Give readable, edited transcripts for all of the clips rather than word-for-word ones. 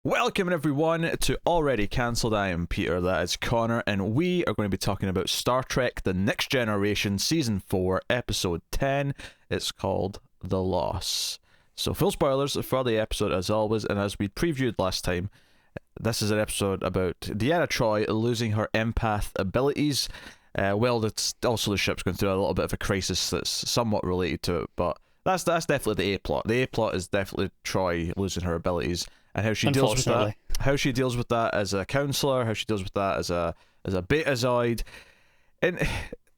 Welcome everyone to Already Cancelled. I am Peter, that is Connor, and we are going to be talking about Star Trek The Next Generation Season 4, Episode 10. It's called The Loss. So full spoilers for the episode as always, and as we previewed last time, this is an episode about Deanna Troi losing her empath abilities. It's also the ship's going through a little bit of a crisis that's somewhat related to it, but that's definitely the A-plot. The A-plot is definitely Troi losing her abilities. And how she deals with that, how she deals with that as a counselor, how she deals with that as a betazoid. And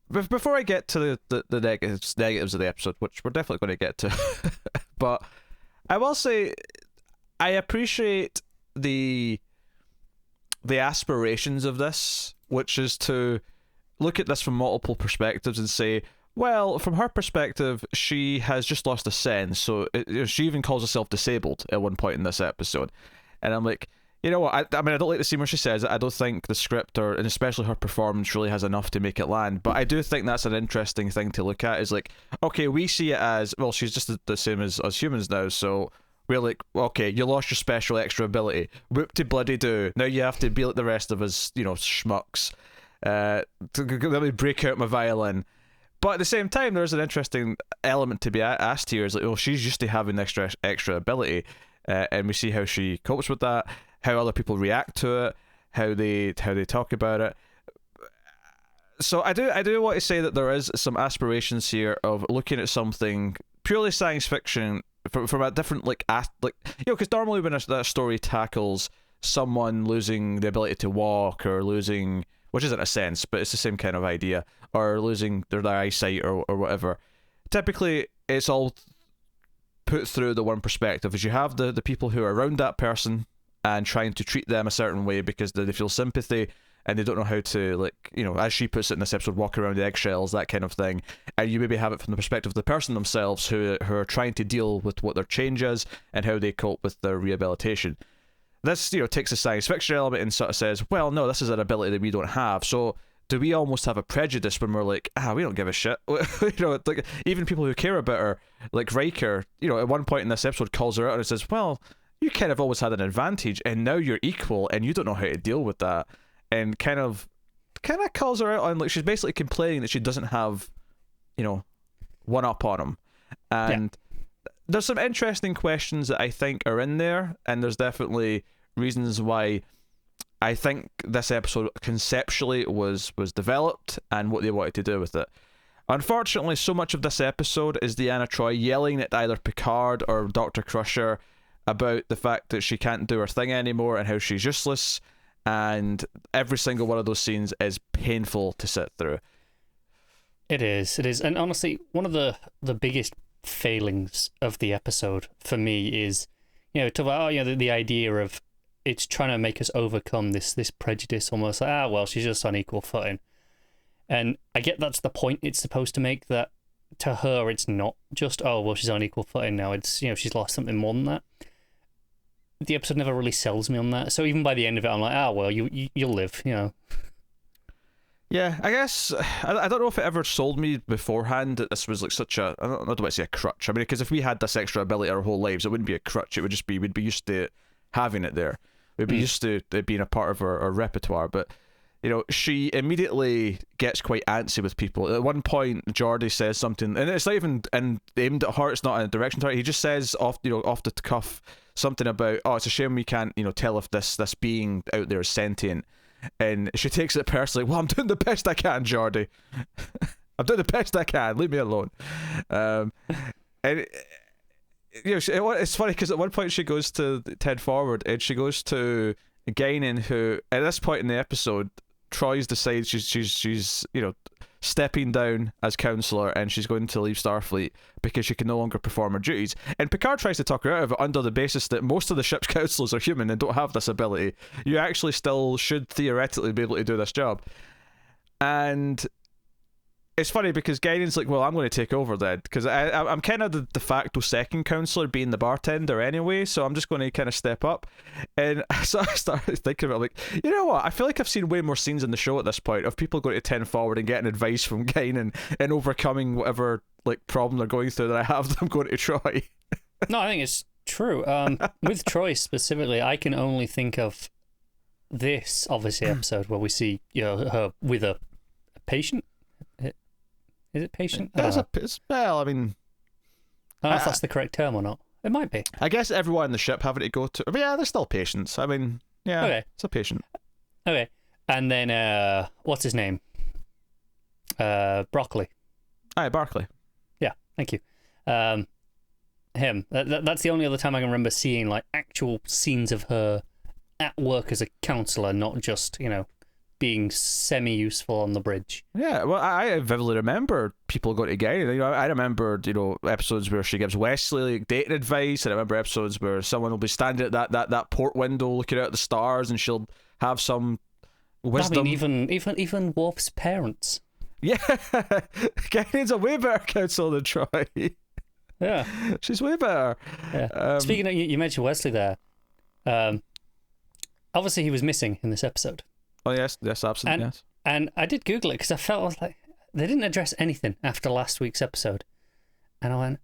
before I get to the negatives of the episode, which we're definitely going to get to, but I will say I appreciate the aspirations of this, which is to look at this from multiple perspectives and say, well, from her perspective, she has just lost a sense, so she even calls herself disabled at one point in this episode. And I'm like, you know what, I don't like the scene where she says it. I don't think the script, and especially her performance, really has enough to make it land, but I do think that's an interesting thing to look at, is like, okay, we see it as, well, she's just the same as us humans now, so we're like, okay, you lost your special extra ability. Whoop-de-bloody-do. Now you have to be like the rest of us, schmucks. Let me break out my violin. But at the same time, there's an interesting element to be asked here. Is like, she's used to having extra ability, and we see how she copes with that, how other people react to it, how they talk about it. So I do want to say that there is some aspirations here of looking at something purely science fiction from a different because normally when a story tackles someone losing the ability to walk or losing, which isn't a sense, but it's the same kind of idea, or losing their eyesight or whatever. Typically, it's all put through the one perspective, is you have the people who are around that person and trying to treat them a certain way because they feel sympathy and they don't know how to, as she puts it in this episode, walk around the eggshells, that kind of thing. And you maybe have it from the perspective of the person themselves who are trying to deal with what their change is and how they cope with their rehabilitation. This, takes a science fiction element and sort of says, well, no, this is an ability that we don't have. So do we almost have a prejudice when we're like, we don't give a shit? Even people who care about her, like Riker, at one point in this episode calls her out and says, well, you kind of always had an advantage and now you're equal and you don't know how to deal with that. And kind of calls her out on, she's basically complaining that she doesn't have, one up on him. And there's some interesting questions that I think are in there, and there's definitely reasons why I think this episode conceptually was developed and what they wanted to do with it. Unfortunately, so much of this episode is Deanna Troi yelling at either Picard or Dr. Crusher about the fact that she can't do her thing anymore and how she's useless, and every single one of those scenes is painful to sit through. It is, and honestly, one of the biggest failings of the episode for me is, talk about the idea of it's trying to make us overcome this prejudice, almost like, she's just on equal footing. And I get that's the point it's supposed to make, that to her it's not just, she's on equal footing now, it's, she's lost something more than that. The episode never really sells me on that, so even by the end of it I'm like, you'll live, Yeah, I guess, I don't know if it ever sold me beforehand that this was like such a, I don't want to say a crutch. I mean, because if we had this extra ability our whole lives, it wouldn't be a crutch, it would just be, we'd be used to having it there. We'd be used to it being a part of our repertoire, but, she immediately gets quite antsy with people. At one point, Geordi says something, and it's not even aimed at her, it's not in a direction to her, he just says off the cuff something about, it's a shame we can't, tell if this being out there is sentient. And she takes it personally. Well, I'm doing the best I can, Geordi. I'm doing the best I can. Leave me alone. And it's funny because at one point she goes to 10 forward and she goes to Guinan, who at this point in the episode, Troy's decides she's stepping down as counselor and she's going to leave Starfleet because she can no longer perform her duties. And Picard tries to talk her out of it under the basis that most of the ship's counselors are human and don't have this ability. You actually still should theoretically be able to do this job. And it's funny because Guinan's like, well, I'm going to take over then, because I'm kind of the de facto second counselor, being the bartender anyway, so I'm just going to kind of step up. And so I started thinking about, like, you know what, I feel like I've seen way more scenes in the show at this point of people going to 10 forward and getting advice from Guinan and overcoming whatever problem they're going through than I have them going to Troy. No, I think it's True. With Troy specifically, I can only think of this obviously episode where we see her with a patient. Is it patient? Well, I mean, I don't know if that's the correct term or not. It might be. I guess everyone in the ship having to go to. But yeah, they're still patients. I mean, yeah, Okay. It's a patient. Okay. And then what's his name? Broccoli. Aye, Barclay. Yeah. Thank you. Him. That's the only other time I can remember seeing like actual scenes of her at work as a counselor, not just being semi-useful on the bridge. Yeah, well, I vividly remember people going to Guinea. I remember, episodes where she gives Wesley like, dating advice, and I remember episodes where someone will be standing at that port window looking out at the stars, and she'll have some wisdom. I mean, even Worf's parents. Yeah, Guinea's a way better counselor than Troy. Yeah, she's way better. Yeah. Speaking of, you mentioned Wesley there. Obviously, he was missing in this episode. Oh yes, absolutely, yes. And I did Google it because I was like, they didn't address anything after last week's episode, and I went,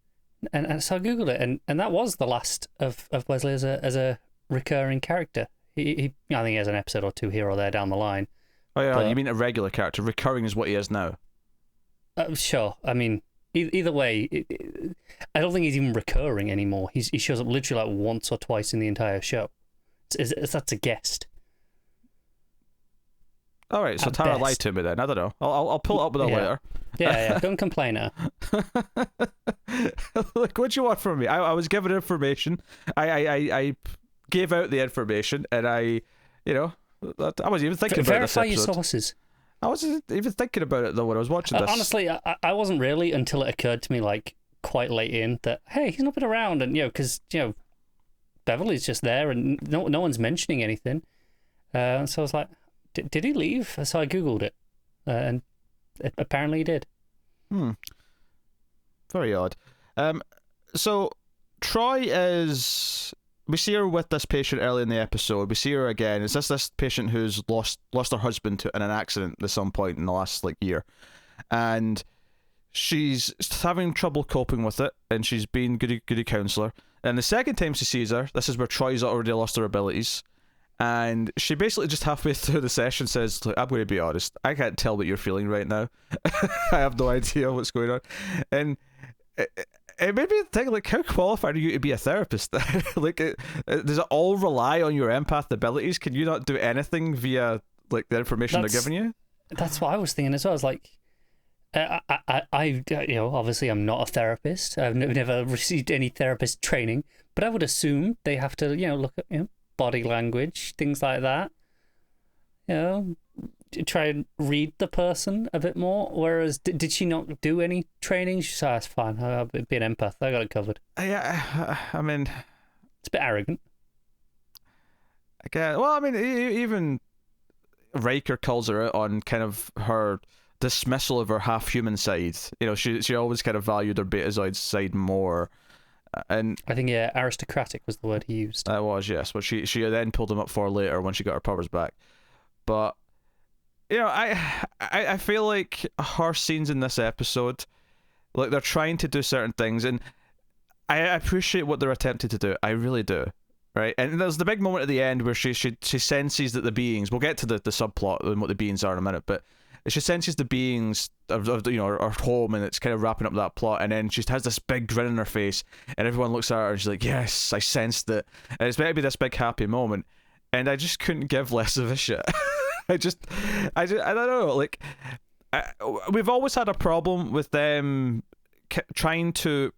and so I Googled it, and that was the last of Wesley as a recurring character. He I think he has an episode or two here or there down the line. Oh yeah, you mean a regular character? Recurring is what he is now. Sure. I mean, either way, I don't think he's even recurring anymore. He shows up literally like once or twice in the entire show. That's a guest. All right, so Tara lied to me then. I don't know. I'll pull it up with her later. Yeah. Don't complain her. Look, what do you want from me? I was given information. I gave out the information, and I wasn't even thinking about this episode. Verify your sources. I wasn't even thinking about it though when I was watching this. Honestly, I wasn't really until it occurred to me like quite late in that hey, he's not been around, and because Beverly's just there, and no one's mentioning anything. So I was like, did he leave? So I Googled it, and apparently he did. Very odd. So Troy is. We see her with this patient early in the episode. We see her again. Is this patient who's lost her husband in an accident at some point in the last year, and she's having trouble coping with it, and she's been goody counselor. And the second time she sees her, this is where Troy's already lost her abilities, and she basically just halfway through the session says, "Look, I'm going to be honest. I can't tell what you're feeling right now. I have no idea what's going on," and. It made me think, how qualified are you to be a therapist? Does it all rely on your empath abilities? Can you not do anything via the information they're giving you? That's what I was thinking as well. I was like, I obviously I'm not a therapist. I've never received any therapist training, but I would assume they have to, look at body language, things like that. Try and read the person a bit more. Whereas, did she not do any training? She said, "It's fine. I'll be an empath. I got it covered." Yeah, I mean, it's a bit arrogant. Okay. Well, I mean, even Riker calls her out on kind of her dismissal of her half-human side. She always kind of valued her Betazoid side more. And I think aristocratic was the word he used. That was, yes. But she then pulled him up for later when she got her powers back. But I feel like her scenes in this episode, they're trying to do certain things, and I appreciate what they're attempting to do. I really do, right? And there's the big moment at the end where she senses that the beings. We'll get to the subplot and what the beings are in a minute, but she senses the beings of her home, and it's kind of wrapping up that plot. And then she has this big grin on her face, and everyone looks at her, and she's like, "Yes, I sensed it." And it's meant to be this big happy moment, and I just couldn't give less of a shit. I don't know. We've always had a problem with them trying to,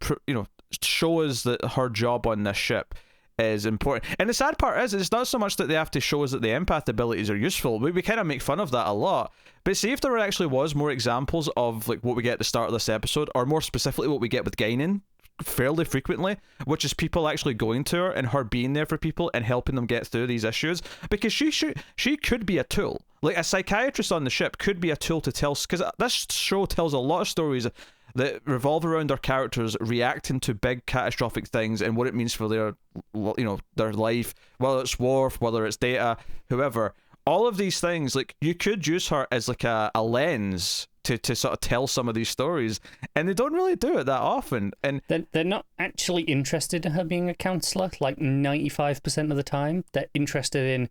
show us that her job on this ship is important. And the sad part is, it's not so much that they have to show us that the empath abilities are useful. We kind of make fun of that a lot. But see if there actually was more examples of what we get at the start of this episode, or more specifically what we get with Guinan fairly frequently, which is people actually going to her and her being there for people and helping them get through these issues, because she could be a tool. A psychiatrist on the ship could be a tool to tell, because this show tells a lot of stories that revolve around their characters reacting to big catastrophic things and what it means for their life, whether it's Worf, whether it's Data, whoever. All of these things, you could use her as a lens to sort of tell some of these stories, and they don't really do it that often. And they're not actually interested in her being a counselor. Like 95% of the time, they're interested in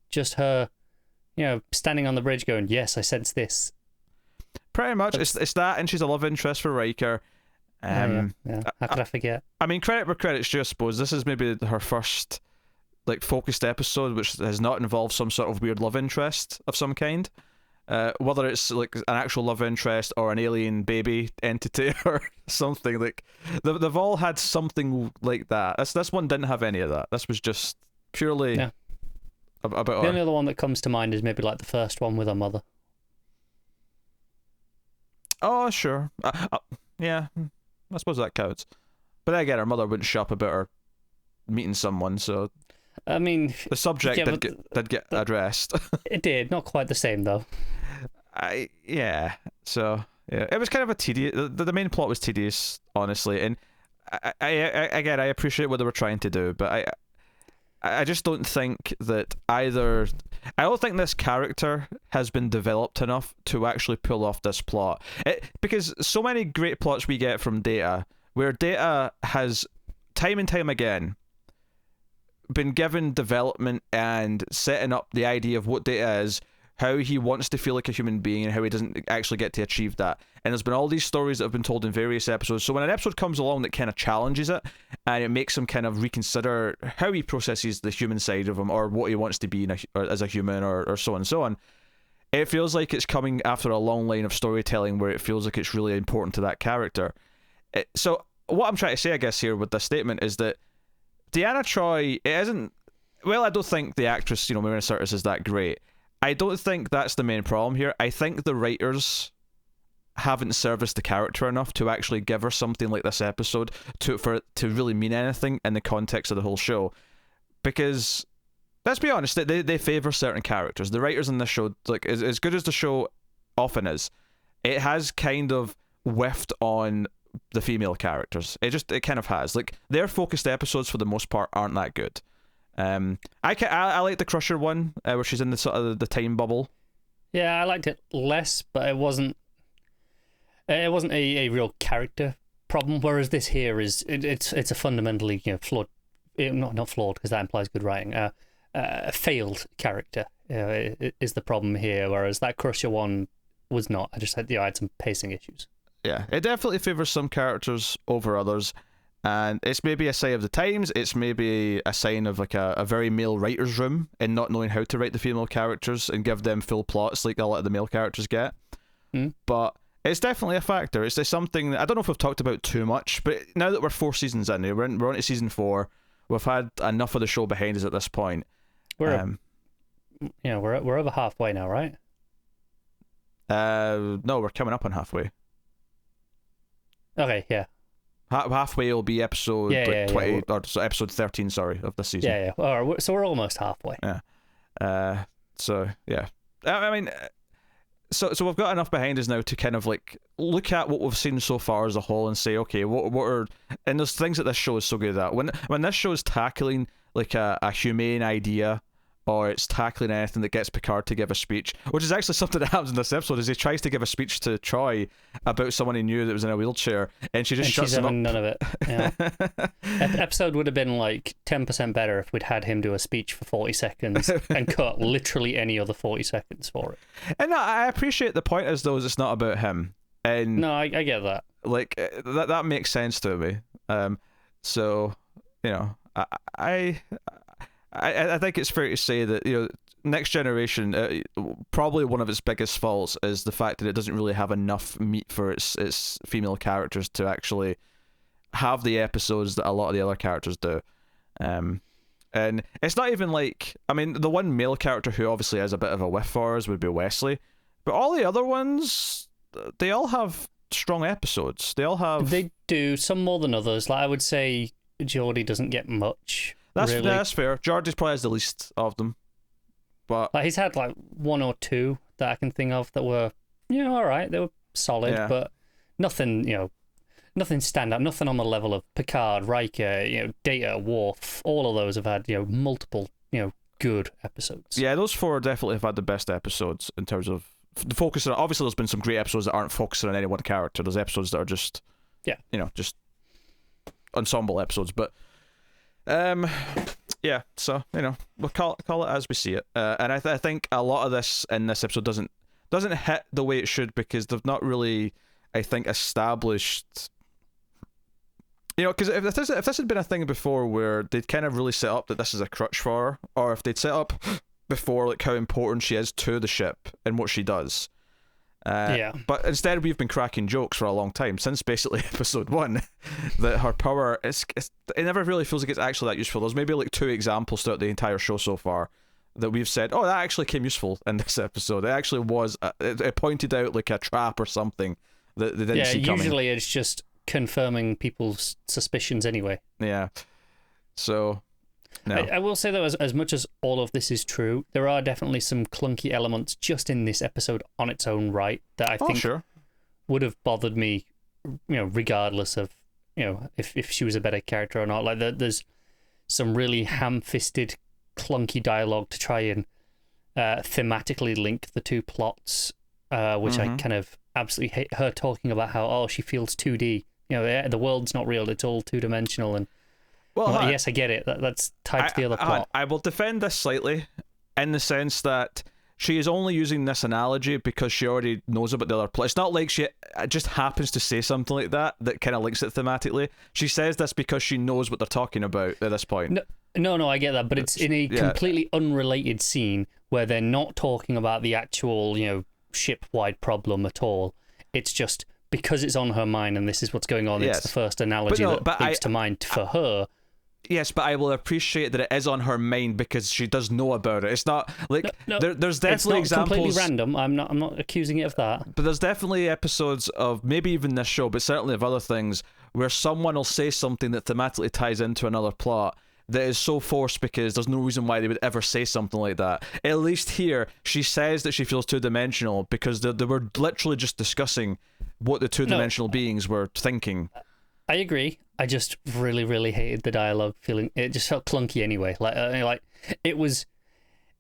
just her, standing on the bridge going, "Yes, I sense this." Pretty much, it's that, and she's a love interest for Riker. Yeah. How could I forget? I mean, credit where credit's due, I suppose. This is maybe her first focused episode which has not involved some sort of weird love interest of some kind. Whether it's an actual love interest or an alien baby entity or something, they've all had something like that. This one didn't have any of that. This was just purely about the only other one that comes to mind is maybe the first one with her mother. Oh, sure. Yeah, I suppose that counts. But then again, her mother wouldn't shut up about her meeting someone, so I mean, the subject did get addressed. It did, not quite the same though. So it was kind of a tedious. The main plot was tedious, honestly, and I appreciate what they were trying to do, but I just don't think that either. I don't think this character has been developed enough to actually pull off this plot. Because so many great plots we get from Data, where Data has time and time again been given development and setting up the idea of what Data is, how he wants to feel like a human being, and how he doesn't actually get to achieve that. And there's been all these stories that have been told in various episodes. So when an episode comes along that kind of challenges it, and it makes him kind of reconsider how he processes the human side of him, or what he wants to be as a human, or so on and so on, it feels like it's coming after a long line of storytelling where it feels like it's really important to that character. So what I'm trying to say, I guess, here with this statement is that Deanna Troi, it isn't... Well, I don't think the actress, Marina Sirtis, is that great. I don't think that's the main problem here. I think the writers haven't serviced the character enough to actually give her something like this episode for it to really mean anything in the context of the whole show. Because, let's be honest, they favour certain characters. The writers in this show, as good as the show often is, it has kind of whiffed on the female characters. It kind of has. Their focused episodes for the most part aren't that good. I like the Crusher one where she's in the sort of the time bubble. Yeah, I liked it less, but it wasn't a real character problem. Whereas this here it's a fundamentally flawed, not flawed because that implies good writing. A failed character is the problem here. Whereas that Crusher one was not. I just had I had some pacing issues. Yeah, it definitely favors some characters over others. And it's maybe a sign of the times, it's maybe a sign of a very male writer's room in not knowing how to write the female characters and give them full plots like a lot of the male characters get. But it's definitely a factor. It's something that I don't know if we've talked about too much, but now that we're 4 seasons in, we're on to season 4, we've had enough of the show behind us at this point. We're over halfway now, right? No, we're coming up on halfway. Okay, yeah. Halfway will be episode 20 or so episode 13, sorry, of this season. Yeah. All right, so we're almost halfway. Yeah. So yeah. I mean, so we've got enough behind us now to kind of look at what we've seen so far as a whole and say, okay, what are, and there's things that this show is so good at. When this show is tackling a humane idea, or it's tackling anything that gets Picard to give a speech, which is actually something that happens in this episode, is he tries to give a speech to Troi about someone he knew that was in a wheelchair, and she just shuts him up. None of it. Yeah. Episode would have been 10% better if we'd had him do a speech for 40 seconds and cut literally any other 40 seconds for it. And I appreciate the point as though it's not about him. And no, I get that. That makes sense to me. So, I think it's fair to say that Next Generation, probably one of its biggest faults is the fact that it doesn't really have enough meat for its female characters to actually have the episodes that a lot of the other characters do. And it's not even the one male character who obviously has a bit of a whiff for us would be Wesley, but all the other ones, they all have strong episodes. They do, some more than others. I would say Geordie doesn't get much. That's fair. Geordi's probably has the least of them, but he's had 1 or 2 that I can think of that were all right. They were solid, but nothing nothing stand out. Nothing on the level of Picard, Riker, Data, Worf. All of those have had multiple good episodes. Yeah, those 4 definitely have had the best episodes in terms of focusing on, obviously there's been some great episodes that aren't focusing on any one character. There's episodes that are just, just ensemble episodes. But so we'll call it as we see it. And I think a lot of this in this episode doesn't hit the way it should, because they've not really, I think, established. Because if this had been a thing before where they'd kind of really set up that this is a crutch for her, or if they'd set up before like how important she is to the ship and what she does. But instead we've been cracking jokes for a long time, since basically episode 1, that her power it never really feels like it's actually that useful. There's maybe like 2 examples throughout the entire show so far that we've said, oh, that actually came useful in this episode. It actually was, it pointed out like a trap or something that they didn't see coming. Usually it's just confirming people's suspicions anyway. Yeah. So, no. I will say, though, as much as all of this is true, there are definitely some clunky elements just in this episode on its own right that I think would have bothered me, regardless of, if she was a better character or not. Like, there's some really ham-fisted, clunky dialogue to try and thematically link the 2 plots, which I kind of absolutely hate. Her talking about how, she feels 2D. The world's not real, it's all 2-dimensional. And yes, I get it. That's tied to the other plot. I will defend this slightly, in the sense that she is only using this analogy because she already knows about the other plot. It's not like she just happens to say something like that kind of links it thematically. She says this because she knows what they're talking about at this point. No, I get that, but it's in a completely unrelated scene where they're not talking about the actual, ship-wide problem at all. It's just because it's on her mind and this is what's going on. Yes. It's the first analogy that brings to mind for her. Yes, but I will appreciate that it is on her mind because she does know about it. It's not like there's definitely it's not examples. Completely random. I'm not accusing it of that. But there's definitely episodes of maybe even this show, but certainly of other things, where someone will say something that thematically ties into another plot that is so forced because there's no reason why they would ever say something like that. At least here, she says that she feels 2-dimensional because they were literally just discussing what the 2-dimensional beings were thinking. I agree. I just really, really hated the dialogue. It just felt clunky anyway. Like it was.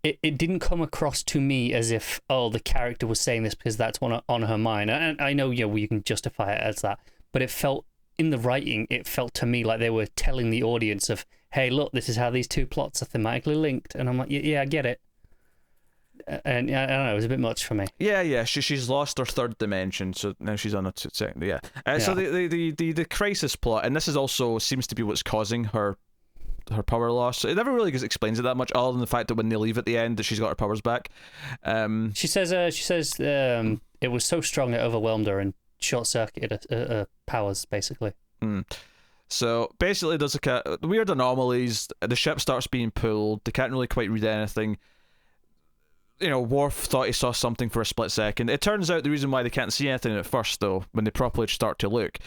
It didn't come across to me as if the character was saying this because that's on her mind. And I know you can justify it as that, but it felt in the writing. It felt to me like they were telling the audience of, hey, look, this is how these 2 plots are thematically linked. And I'm like, yeah, I get it. And I don't know, it was a bit much for me. Yeah. She's lost her 3rd dimension, so now she's on a second. Yeah. So the crisis plot, and this is also seems to be what's causing her power loss. It never really explains it that much, other than the fact that when they leave at the end, that she's got her powers back. She says it was so strong it overwhelmed her and short circuited her powers, basically. So basically, there's weird anomalies. The ship starts being pulled. They can't really quite read anything. Worf thought he saw something for a split second. It turns out the reason why they can't see anything at first, though, when they properly start to look,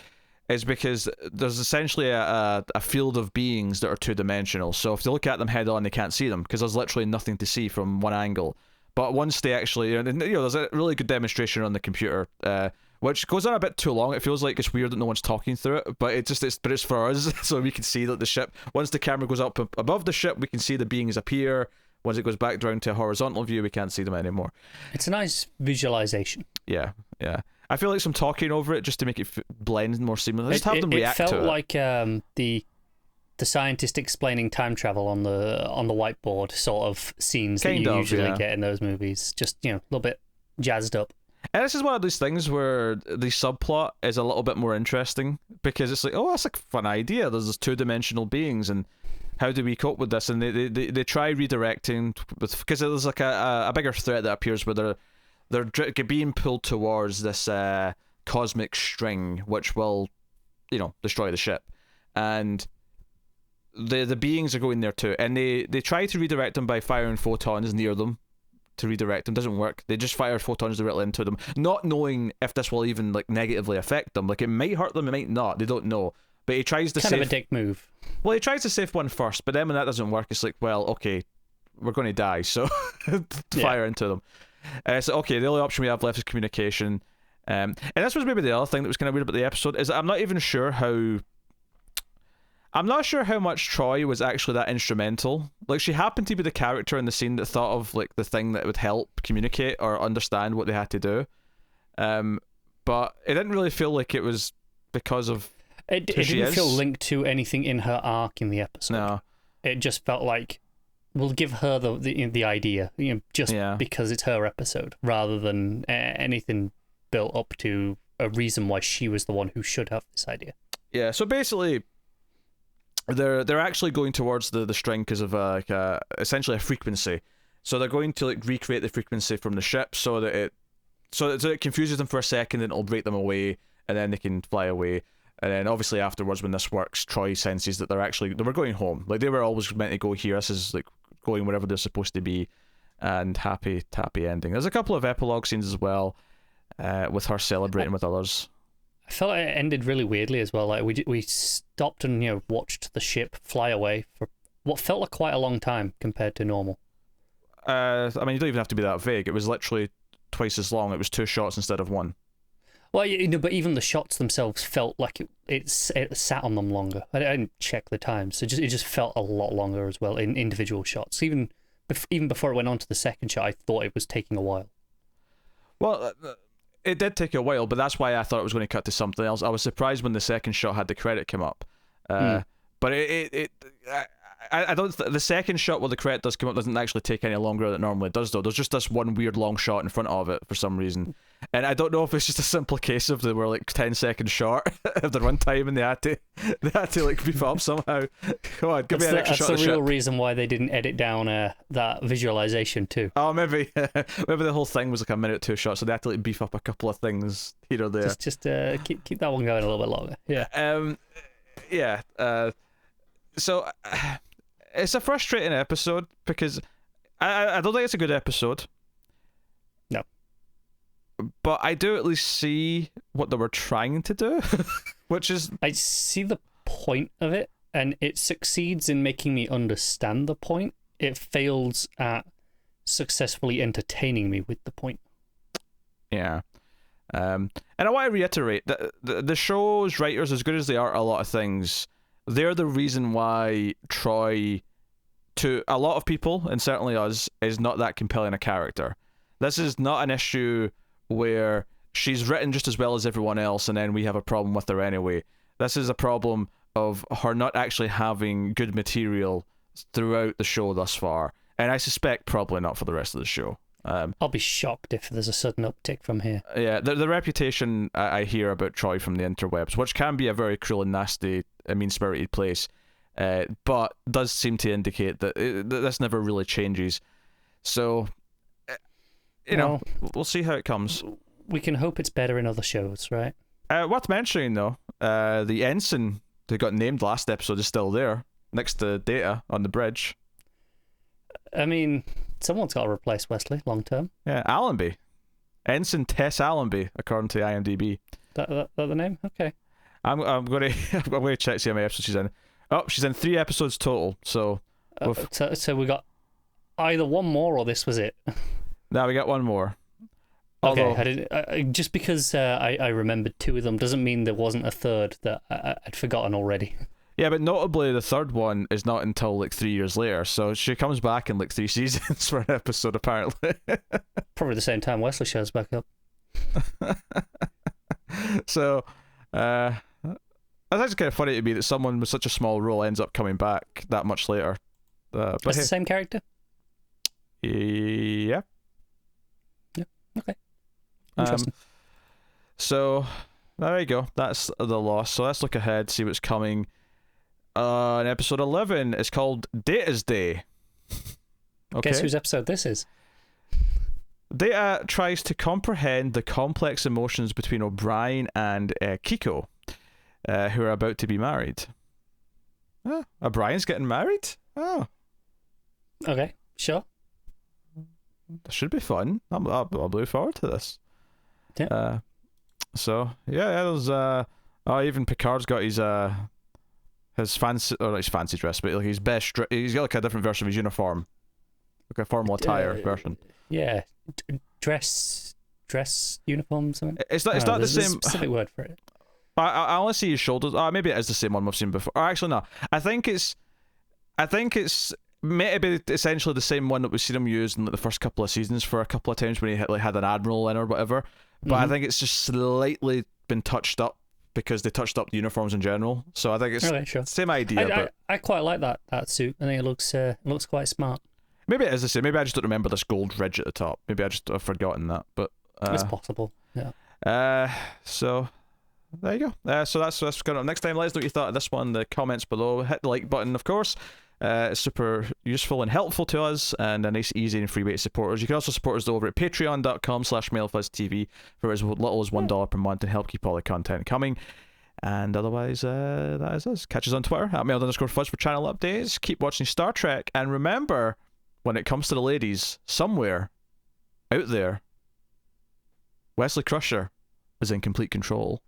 is because there's essentially a field of beings that are 2-dimensional. So if they look at them head on, they can't see them because there's literally nothing to see from one angle. But once they actually, there's a really good demonstration on the computer, which goes on a bit too long. It feels like it's weird that no one's talking through it, but it's for us, so we can see that the ship. Once the camera goes up above the ship, we can see the beings appear. Once it goes back down to a horizontal view, we can't see them anymore. It's a nice visualization. Yeah. I feel like some talking over it just to make it blend more seamlessly. Just have them react to it. It felt like the scientist explaining time travel on the whiteboard sort of scenes that you usually get in those movies. Just a little bit jazzed up. And this is one of those things where the subplot is a little bit more interesting because it's like, that's a fun idea. There's this 2-dimensional beings and how do we cope with this? And they try redirecting because there's like a bigger threat that appears where they're being pulled towards this cosmic string, which will, destroy the ship. And the beings are going there too, and they try to redirect them by firing photons near them to redirect them. Doesn't work. They just fire photons directly into them, not knowing if this will even negatively affect them. It might hurt them, it might not. They don't know. But he tries to kind of a dick move. Well, he tries to save one first, but then when that doesn't work, it's like, well, okay, we're going to die, so fire into them. So okay, the only option we have left is communication. And this was maybe the other thing that was kind of weird about the episode, is that I'm not even sure how... I'm not sure how much Troy was actually that instrumental. Like, she happened to be the character in the scene that thought of like the thing that would help communicate or understand what they had to do. But it didn't really feel like it was because of it didn't feel linked to anything in her arc in the episode. No, it just felt like we'll give her the idea, just because it's her episode, rather than anything built up to a reason why she was the one who should have this idea. Yeah. So basically, they're actually going towards the string because of essentially a frequency. So they're going to like recreate the frequency from the ship so that it confuses them for a second, and it'll break them away, and then they can fly away. And then obviously afterwards, when this works, Troy senses that they were going home. Like, they were always meant to go here. This is like going wherever they're supposed to be, and happy ending. There's a couple of epilogue scenes as well, with her celebrating with others. I felt like it ended really weirdly as well. Like, we stopped and watched the ship fly away for what felt like quite a long time compared to normal. I mean, you don't even have to be that vague. It was literally twice as long. It was 2 shots instead of 1. Well, but even the shots themselves felt like it sat on them longer. I didn't check the time, so it just felt a lot longer as well in individual shots. Even before it went on to the second shot, I thought it was taking a while. Well, it did take a while, but that's why I thought it was going to cut to something else. I was surprised when the second shot had the credit come up. But I don't. The second shot where the credit does come up doesn't actually take any longer than it normally does, though. There's just this one weird long shot in front of it for some reason, and I don't know if it's just a simple case of they were like 10 seconds short of the runtime, and they had to like beef up somehow. Come on, give me an extra shot. That's the real ship. reason why they didn't edit down that visualization too. Oh, maybe the whole thing was like a minute 2 shot, so they had to like beef up a couple of things here or there. Just keep that one going a little bit longer. Yeah. So. It's a frustrating episode because I don't think it's a good episode. No. But I do at least see what they were trying to do, which is... I see the point of it, and it succeeds in making me understand the point. It fails at successfully entertaining me with the point. Yeah. And I want to reiterate that the show's writers, as good as they are at a lot of things, they're the reason why Troy, to a lot of people, and certainly us, is not that compelling a character. This is not an issue where she's written just as well as everyone else and then we have a problem with her anyway. This is a problem of her not actually having good material throughout the show thus far. And I suspect probably not for the rest of the show. I'll be shocked if there's a sudden uptick from here. Yeah, the reputation I hear about Troy from the interwebs, which can be a very cruel and nasty, mean-spirited place, but does seem to indicate that this never really changes. So, we'll see how it comes. We can hope it's better in other shows, right? Worth mentioning, though, the ensign that got named last episode is still there, next to Data on the bridge. I mean, someone's got to replace Wesley long term. Yeah, Allenby. Ensign Tess Allenby, according to IMDb. That the name? Okay. I'm going to check see how many episodes she's in. Oh, she's in 3 episodes total. So we got either one more or this was it. No, we got one more. Okay, just because I remembered 2 of them doesn't mean there wasn't a third that I'd forgotten already. Yeah, but notably the third one is not until like 3 years later, so she comes back in like 3 seasons for an episode apparently. Probably the same time Wesley shows back up. So, that's actually kind of funny to me that someone with such a small role ends up coming back that much later. But it's the same character? Yeah. Yeah, okay. Interesting. So, there you go. That's the loss. So let's look ahead, see what's coming. In episode 11, it's called Data's Day. Okay. Guess whose episode this is? Data tries to comprehend the complex emotions between O'Brien and Kiko, who are about to be married. Oh, O'Brien's getting married? Oh. Okay, sure. That should be fun. I'm looking forward to this. Yeah. So, yeah, there's... even Picard's got his fancy, or not his fancy dress, but like his best. He's got like a different version of his uniform, like a formal attire version. Yeah, dress uniform something. It's not the same. There's a specific word for it. I only see his shoulders. Maybe it is the same one we've seen before. Or actually, no. I think it's maybe essentially the same one that we've seen him use in like, the first couple of seasons for a couple of times when he had an admiral in or whatever. But I think it's just slightly been touched up because they touched up the uniforms in general. So I think it's the same idea. But I quite like that suit. I think it looks quite smart. Maybe it is the same. Maybe I just don't remember this gold ridge at the top. Maybe I've forgotten that. But it's possible. Yeah. So there you go. So that's going on. Next time, let us know what you thought of this one in the comments below. Hit the like button, of course. It's super useful and helpful to us, and a nice, easy, and free way to support us. You can also support us over at patreon.com/MailFuzzTV for as little as $1 per month and help keep all the content coming. And otherwise, that is us. Catch us on Twitter at @mail_fuzz for channel updates. Keep watching Star Trek, and remember, when it comes to the ladies, somewhere out there, Wesley Crusher is in complete control.